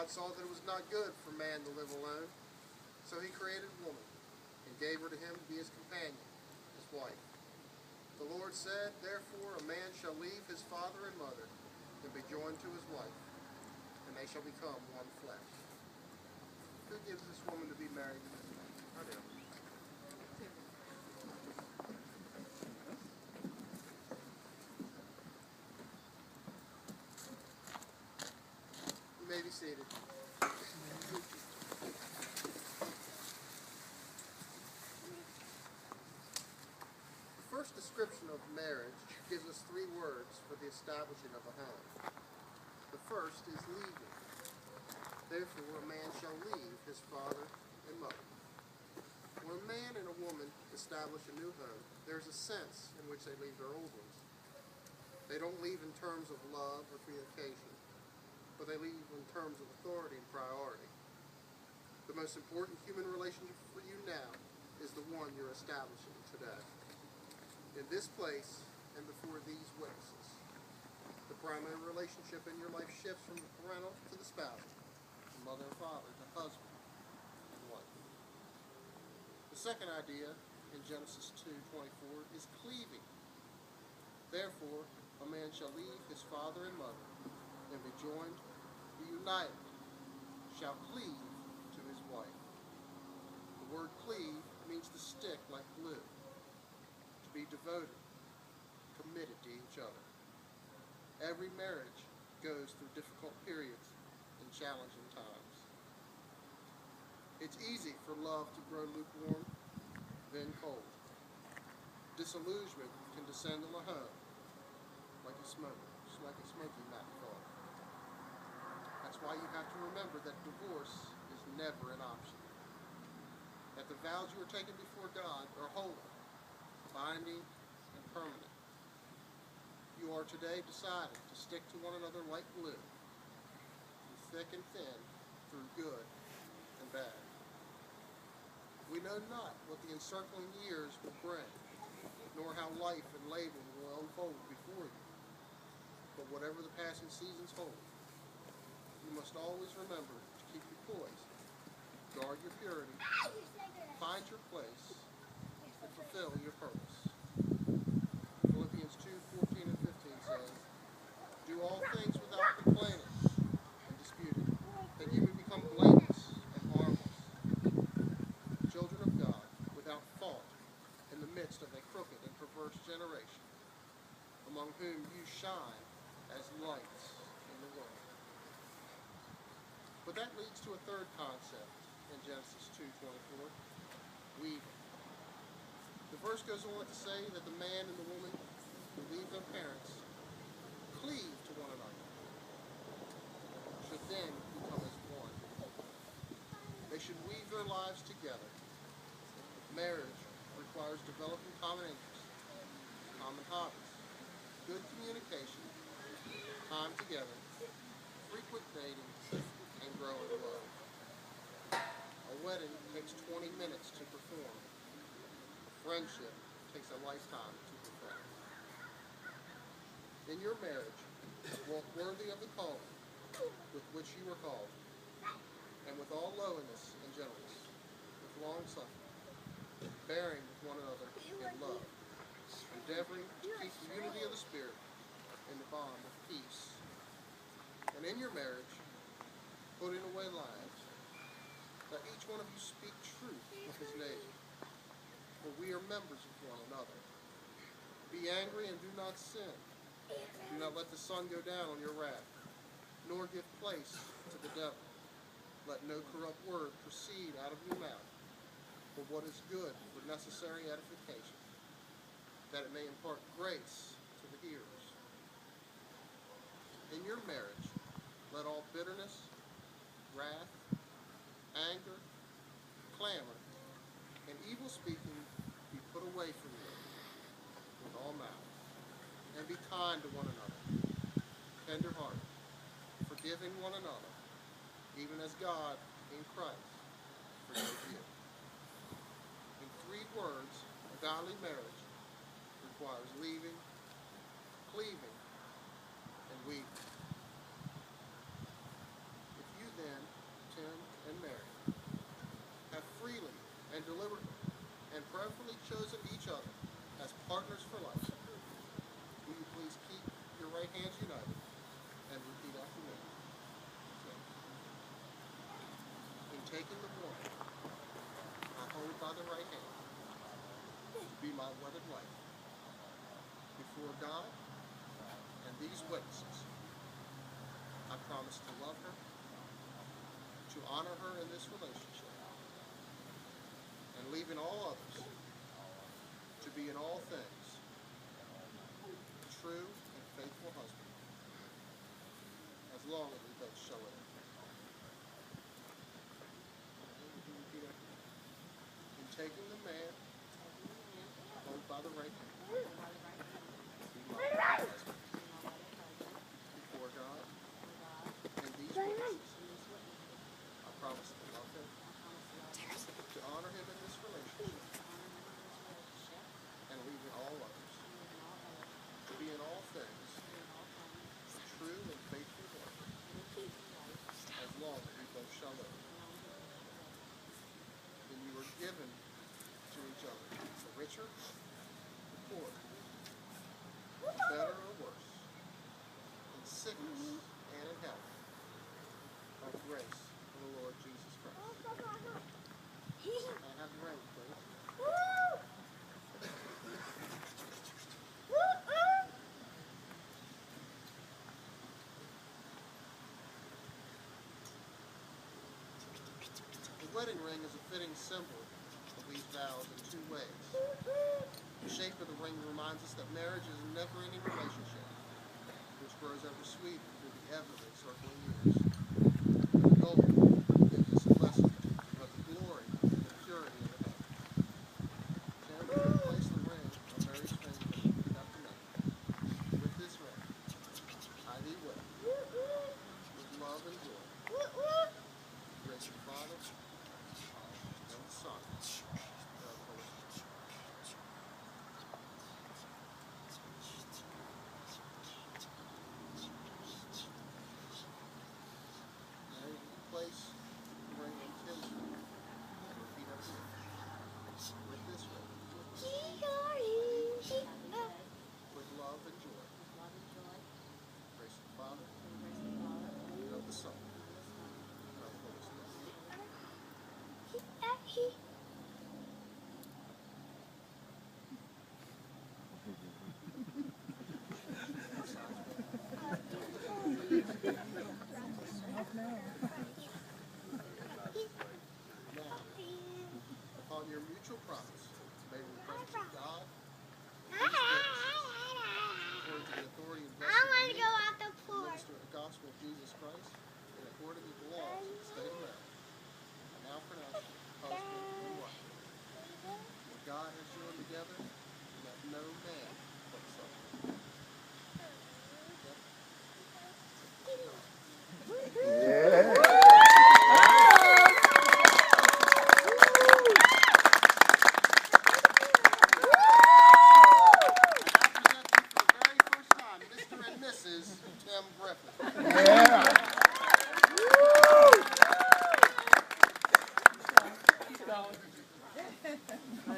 God saw that it was not good for man to live alone, so he created woman and gave her to him to be his companion, his wife. The Lord said, therefore a man shall leave his father and mother and be joined to his wife, and they shall become one flesh. Who gives this woman to be married to this man? I do. You may be seated. The first description of marriage gives us 3 words for the establishing of a home. The first is leaving. Therefore, a man shall leave his father and mother. When a man and a woman establish a new home, there's a sense in which they leave their old ones. They don't leave in terms of love or communication, but they leave in terms of authority and priority. The most important human relationship for you now is the one you're establishing today. In this place and before these witnesses, the primary relationship in your life shifts from the parental to the spousal, the mother and father, to husband and wife. The second idea in Genesis 2:24 is cleaving. Therefore, a man shall leave his father and mother and be joined, be united, shall cleave to his wife. The word cleave means to stick like glue, to be devoted, committed to each other. Every marriage goes through difficult periods and challenging times. It's easy for love to grow lukewarm, then cold. Disillusionment can descend on the home like a smoky mat fog. That's why you have to remember that divorce is never an option. That the vows you are taking before God are holy, binding, and permanent. You are today deciding to stick to one another like glue, through thick and thin, through good and bad. We know not what the encircling years will bring, nor how life and labor will unfold before you. But whatever the passing seasons hold, you must always remember to keep your poise, guard your purity, find your place, and fulfill your purpose. Philippians 2:14 and 15 says, do all things without complaining and disputing, that you may become blameless and harmless, children of God, without fault, in the midst of a crooked and perverse generation, among whom you shine as lights in the world. But that leads to a third concept in Genesis 2:24, weaving. The verse goes on to say that the man and the woman who leave their parents cleave to one another, should then become as one. They should weave their lives together. Marriage requires developing common interests, common hobbies, good communication, time together, frequent dating, and growing love. A wedding takes 20 minutes to perform. A friendship takes a lifetime to perfect. In your marriage, walk worthy of the calling with which you were called, and with all lowliness and gentleness, with long suffering, bearing with one another in love, endeavoring to keep the unity of the Spirit in the bond of peace. And in your marriage, putting away lies, let each one of you speak truth with his neighbor, for we are members of one another. Be angry and do not sin. Do not let the sun go down on your wrath, nor give place to the devil. Let no corrupt word proceed out of your mouth, but what is good for necessary edification, that it may impart grace to the hearers. In your marriage, let all bitterness, wrath, anger, clamor, and evil speaking be put away from you with all malice. And be kind to one another, tender-hearted, forgiving one another, even as God in Christ forgave you. In 3 words, a godly marriage requires leaving, cleaving, and weaving. If you then deliberately and prayerfully chosen each other as partners for life, will you please keep your right hands united and repeat after me? In taking the woman I hold by the right hand to be my wedded wife, before God and these witnesses, I promise to love her, to honor her in this relationship, and leaving all others, to be in all things a true and faithful husband, as long as we both shall live. In taking the man hold by the right hand, be my wedded husband, before God and these witnesses, I promise to love him, to honor him in this relationship, and leaving all others, to be in all things a true and faithful wife, as long as we both shall live. Then you are given to each other, the richer, the poorer, the better or worse, in sickness and in health, by the grace of the Lord Jesus Christ. I have the ring, please. The wedding ring is a fitting symbol of these vows in two ways. The shape of the ring reminds us that marriage is a never-ending relationship, which grows ever sweeter through the ever-encircling years. The goal gives us a lesson about the glory and the purity of the heaven. Stand and place the ring on Mary's finger after me. With this ring, I thee wed, with love and joy. Grace of the Father, and the Son, and of the Holy Spirit. Now you can place the ring on Tim's finger and repeat after me. With this ring, with love and joy. Grace of the Father, and of the Son, and of the Holy Spirit. Now, upon your mutual promise